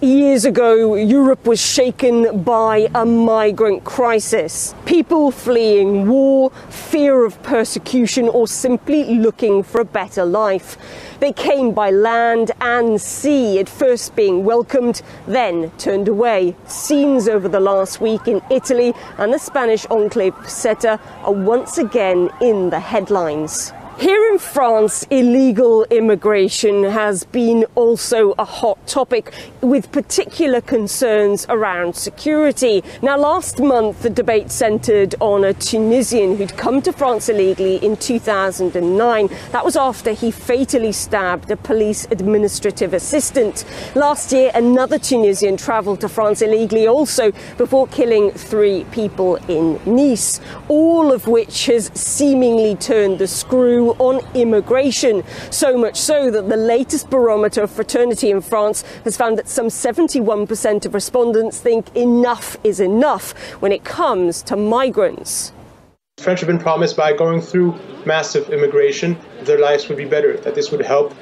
Years ago, Europe was shaken by a migrant crisis. People fleeing war, fear of persecution, or simply looking for a better life. They came by land and sea, at first being welcomed, then turned away. Scenes over the last week in Italy and the Spanish enclave Ceuta are once again in the headlines. Here in France, illegal immigration has been also a hot topic, with particular concerns around security. Now, last month, the debate centred on a Tunisian who'd come to France illegally in 2009. That was after he fatally stabbed a police administrative assistant. Last year, another Tunisian travelled to France illegally also before killing 3 people in Nice, all of which has seemingly turned the screw on immigration. So much so that the latest barometer of fraternity in France has found that some 71% of respondents think enough is enough when it comes to migrants. French have been promised by going through massive immigration, their lives would be better, that this would help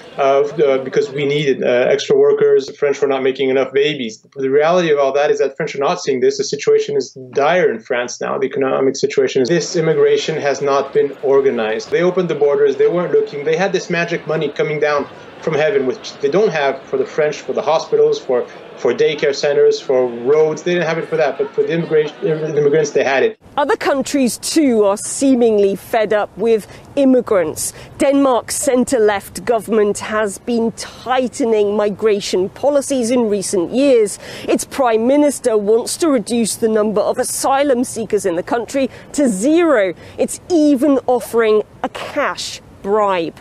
because we needed extra workers. The French were not making enough babies. The reality of all that is that French are not seeing this. The situation is dire in France now. The economic situation is this immigration has not been organized. They opened the borders. They weren't looking. They had this magic money coming down from heaven, which they don't have for the French, for the hospitals, for daycare centers, for roads. They didn't have it for that, but for the immigrants, they had it. Other countries too are seemingly fed up with immigrants. Denmark's centre-left government has been tightening migration policies in recent years. Its prime minister wants to reduce the number of asylum seekers in the country to 0. It's even offering a cash bribe.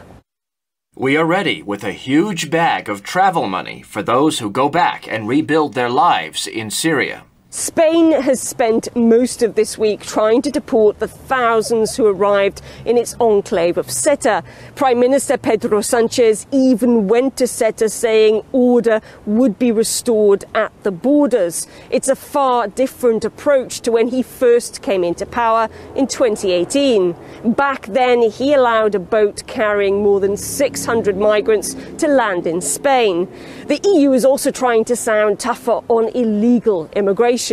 We are ready with a huge bag of travel money for those who go back and rebuild their lives in Syria. Spain has spent most of this week trying to deport the thousands who arrived in its enclave of Ceuta. Prime Minister Pedro Sánchez even went to Ceuta saying order would be restored at the borders. It's a far different approach to when he first came into power in 2018. Back then, he allowed a boat carrying more than 600 migrants to land in Spain. The EU is also trying to sound tougher on illegal immigration.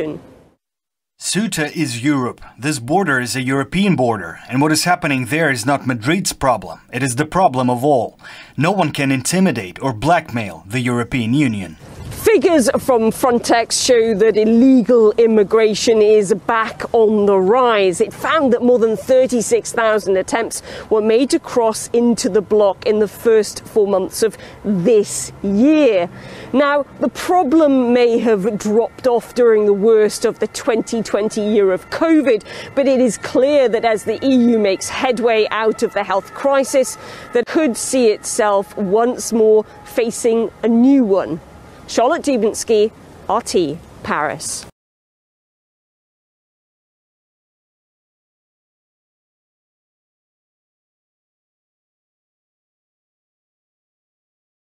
Ceuta is Europe. This border is a European border, and what is happening there is not Madrid's problem. It is the problem of all. No one can intimidate or blackmail the European Union. Figures from Frontex show that illegal immigration is back on the rise. It found that more than 36,000 attempts were made to cross into the bloc in the first 4 months of this year. Now, the problem may have dropped off during the worst of the 2020 year of COVID, but it is clear that as the EU makes headway out of the health crisis, that could see itself once more facing a new one. Charlotte Dubinsky, RT, Paris.